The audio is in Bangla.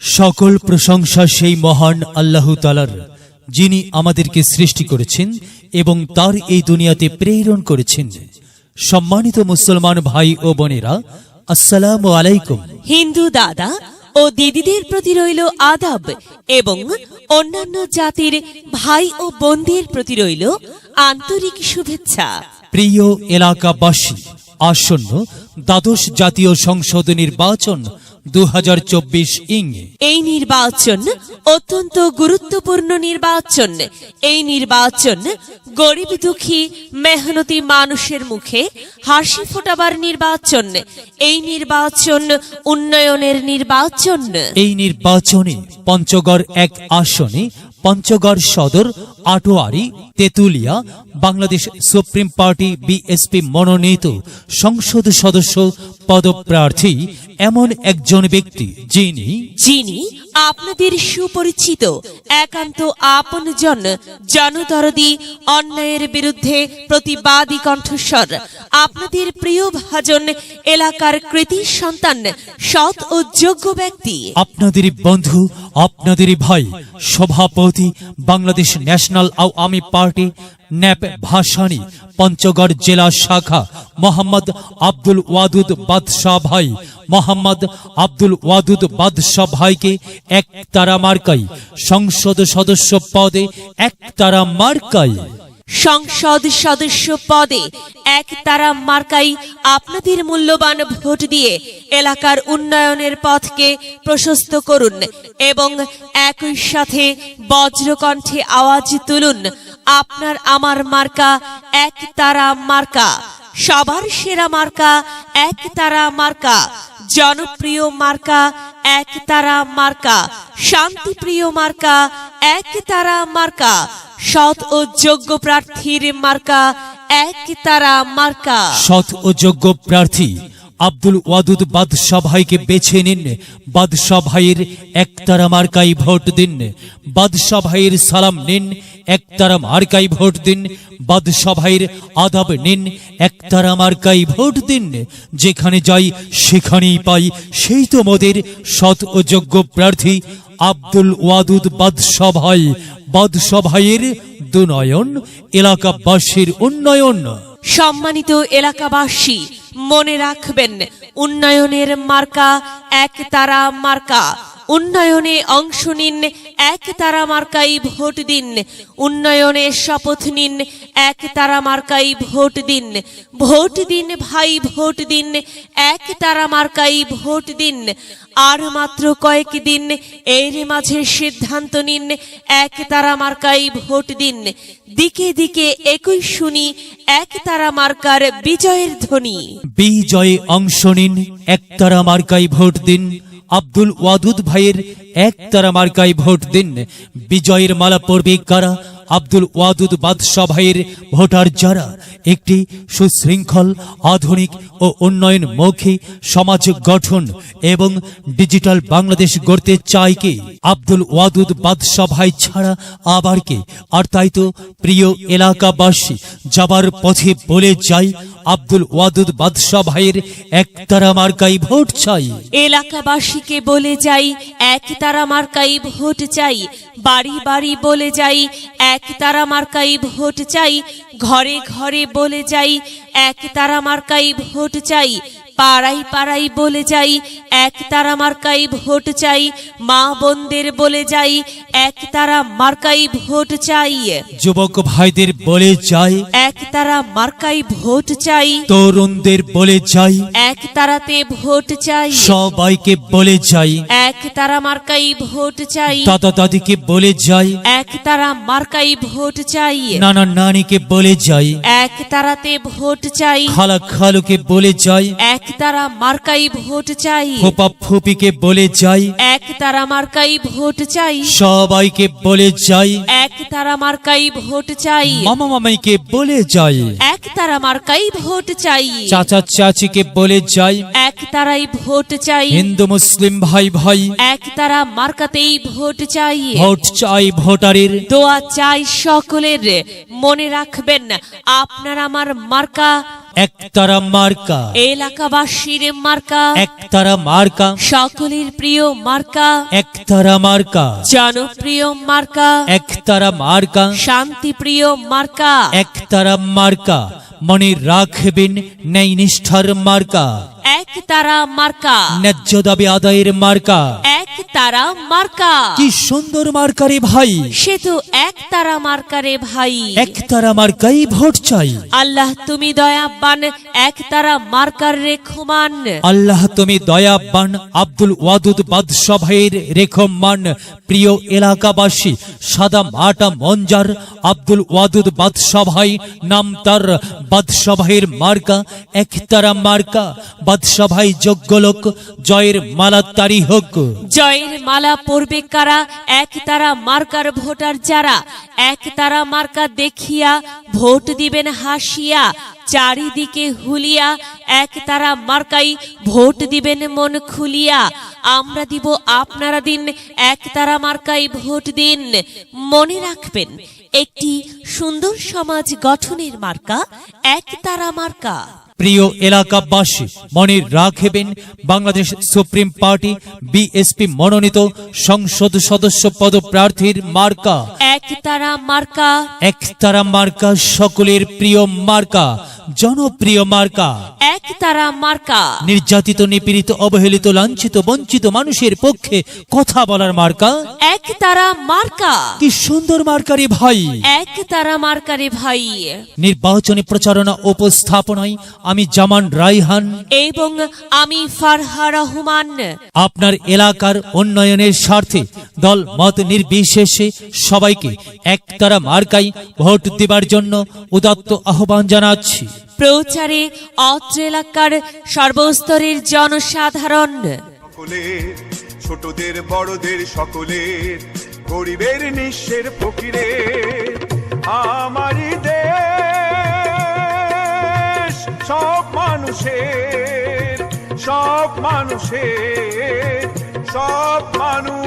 সকল প্রশংসা সেই মহান আল্লাহ তাআলার, যিনি আমাদেরকে সৃষ্টি করেছেন এবং তার এই দুনিয়াতে প্রেরণ করেছেন। সম্মানিত মুসলমান ভাই ও বোনেরা, আসসালামু আলাইকুম। হিন্দু দাদা ও দিদিদের প্রতি রইল আদাব এবং অন্যান্য জাতির ভাই ও বোনদের প্রতি রইল আন্তরিক শুভেচ্ছা। প্রিয় এলাকাবাসী, আসন্ন দ্বাদশ জাতীয় সংসদ নির্বাচন 2024 এই নির্বাচন অত্যন্ত গুরুত্বপূর্ণ নির্বাচন। এই নির্বাচন গরিব দুঃখী মেহনতি মানুষের মুখে হাসি ফোটাবার নির্বাচন। এই নির্বাচন উন্নয়নের নির্বাচন। এই নির্বাচনে পঞ্চগড় এক আসনে Panchagarh Sadar, Atwari, Tetulia Bangladesh supreme party BSP মনোনীত সংসদ সদস্য পদপ্রার্থী এমন একজন ব্যক্তি যিনি আপনাদের সুপরিচিত একান্ত আপনজন, জনদরদি, অন্যায়ের বিরুদ্ধে প্রতিবাদী কণ্ঠস্বর, আপনাদের প্রিয় ভাজন, এলাকার কৃতি সন্তান, সৎ ও যোগ্য ব্যক্তি, আপনাদেরই বন্ধু, আপনাদেরই ভাই, সভাপতি Bangladesh national Awami party NAP Bhashani Panchagarh জেলা শাখা মোহাম্মদ আব্দুল ওয়াদুদ বাদশাহ ভাই। মোহাম্মদ আব্দুল ওয়াদুদ বাদশাহ ভাইকে একতারা মার্কাই সংসদ সদস্য পদে একতারা মার্কাই সংসদ সদস্য পদে একতারা মার্কাই আপনাদের মূল্যবান ভোট দিয়ে এলাকার উন্নয়নের পথকে প্রশস্ত করুন এবং একই সাথে বজ্রকণ্ঠে আওয়াজ তুলুন, আপনার আমার মার্কা একতারা মার্কা, সবার সেরা মার্কা একতারা মার্কা, জনপ্রিয় মার্কা একতারা মার্কা, শান্তিপ্রিয় মার্কা একতারা মার্কা, সৎ ও যোগ্য প্রার্থীর মার্কা একতারা মার্কা। সৎ ও যোগ্য প্রার্থী আব্দুল ওয়াদুদ বাদশাহ ভাইকে বেছে নিন। বাদশাহ ভাইয়ের একতারা মার্কাই ভোট দিন। বাদশাহ ভাইয়ের সালাম নিন, একতারা মার্কাই ভোট দিন। বাদশাহ ভাইয়ের আদাব নিন, একতারা মার্কাই ভোট দিন। যেখানে যাই সেখানেই পাই সেই তো মোদের সৎ ও যোগ্য প্রার্থী আব্দুল ওয়াদুদ বাদশাহ ভাই। বাদশাহ ভাইয়ের দুনয়ন, এলাকাবাসীর উন্নয়ন। সম্মানিত এলাকাবাসী, মনে রাখবেন, উন্নয়নের মার্কা একতারা মার্কা। উন্নয়নে অংশ নিন, একতারা মার্কাই ভোট দিন। উন্নয়নে শপথ নিন, একতারা মার্কাই ভোট দিন। ভোট দিন ভাই, ভোট দিন, একতারা মার্কাই ভোট দিন। আর মাত্র কয়েকদিন, এর মাঝে সিদ্ধান্ত নিন, একতারা মার্কাই ভোট দিন। দিকে দিকে একই শুনি একতারা মার্কার বিজয়ের ধ্বনি। বিজয়ে অংশ নিন, একতারা মার্কাই ভোট দিন। আব্দুল ওয়াদুদ ভাইয়ের একতারা মার্কাই ভোট দিন। বিজয়ের মালা পড়বে কারা? আব্দুল ওয়াদুদ বাদশাহ ভাইয়ের ভোটার যারা একটি সুশৃঙ্খল, আধুনিক ও উন্নয়নমুখী সমাজ গঠন এবং ডিজিটাল বাংলাদেশ গড়তে চায় কে? আব্দুল ওয়াদুদ বাদশাহ ভাই ছাড়া আবার কে? আর তাই তো প্রিয় এলাকাবাসী, যাবার পথে বলে যাই, আব্দুল ওয়াদুদ বাদশাহ ভাইয়ের একতারা মার্কাই ভোট চাই। এলাকাবাসীকে বলে যাই, একতারা মার্কাই ভোট চাই। বাড়ি বাড়ি বলে যাই, একতারা মার্কাই ভোট চাই। ঘরে ঘরে বলে যাই, একতারা মার্কাই ভোট চাই। পাড়াই পাড়াই বলে যাই, একতারা মার্কাই ভোট চাই। মা বোনদের বলে যাই, একতারা মার্কাই ভোট চাই। যুবক ভাইদের বলে যাই, একতারা মার্কাই ভোট চাই। তরুণদের বলে যাই, একতারাতে ভোট চাই। সবাইকে বলে যাই, একতারা মার্কাই ভোট চাই। দাদা দাদিকে বলে যাই, একতারা মার্কাই ভোট চাই। নানা নানিকে বলে যাই, একতারাতে ভোট চাই। খালা খালুকে বলে যাই, একতারা মার্কাই ভোট চাই। ফুপা ফুপিকে বলে যাই, একতারা মার্কাই ভোট চাই। সবাইকে বলে যাই, একতারা মার্কাই ভোট চাই। মামা মামাইকে বলে যাই, একতারা মার্কাই ভোট চাই। চাচা চাচিকে বলে যাই, একতারাই ভোট চাই। হিন্দু মুসলিম ভাই ভাই একতারা মার্কাতেই ভোট চাই। ভোট চাই ভোটারের, দোয়া চাই সকলের। মনে রাখবেন, আপনার আমার মার্কা একতারা মার্কা, এলাকাবাসীর মার্কা, একতারা মার্কা, সকলের প্রিয় মার্কা, একতারা মার্কা, জনপ্রিয় মার্কা, একতারা মার্কা, শান্তিপ্রিয় মার্কা, একতারা মার্কা, মনে রাখবেন ন্যায় নিষ্ঠার মার্কা, একতারা মার্কা, ন্যায্য দাবি আদায়ের মার্কা। একতারা মার্কা, কি সুন্দর মার্কা রে ভাই, সে তো একতারা মার্কা রে ভাই। একতারা মার্কাই ভোট চাই। আল্লাহ তুমি দয়াবান, একতারা মার্কার রেখমান। আল্লাহ তুমি দয়াবান, আব্দুল ওয়াদুদ বাদশা ভাইয়ের রেখমান। প্রিয় এলাকাবাসী, সাদা মাটা মঞ্জার আব্দুল ওয়াদুদ বাদশা ভাই নাম তার। বাদশা ভাইয়ের মার্কা একতারা মার্কা। বাদশা ভাই যোগ্য লোক, জয়ের মালা তারি হোক। জয়ের মালা পরবে কারা? একতারা মার্কার ভোটার যারা। একতারা মার্কা দেখিয়া ভোট দিবেন হাসিয়া, চারিদিকে হুলিয়া একতারা মার্কাই ভোট দিবেন মন খুলিয়া। আমরা দিব আপনারা দিন, একতারা মার্কাই ভোট দিন। মনে রাখবেন, একটি সুন্দর সমাজ গঠনের মার্কা একতারা মার্কা। প্রিয় এলাকাবাসী, মনে রাখবেন বাংলাদেশ সুপ্রিম পার্টি বিএসপি মনোনীত সংসদ সদস্য পদপ্রার্থীর মার্কা একতারা মার্কা। একতারা মার্কা সকলের প্রিয় মার্কা, জনপ্রিয় মার্কা। একতারা মার্কা নির্যাতিত, নিপীড়িত, অবহেলিত, লাঞ্ছিত, বঞ্চিত মানুষের পক্ষে কথা বলার মার্কা। একতারা মার্কা, কি সুন্দর মার্কা রে ভাই। একতারা মার্কা রে ভাই। নির্বাচনী প্রচারণা উপস্থাপনায় আমি জামান রাইহান এবং আমি ফারহা রহমান। আপনার এলাকার উন্নয়নের স্বার্থে দল মত নির্বিশেষে সবাইকে একতারা মার্কাই ভোট দেবার জন্য উদাত্ত আহ্বান জানাচ্ছি। প্রচারে অত্র এলাকার সর্বস্তরের জনসাধারণ। সকলের, ছোটদের বড়দের সকলের, গরিবের নিঃস্বের ফকিরের, আমারই দেশ সব মানুষের, সব মানুষের, সব মানুষের।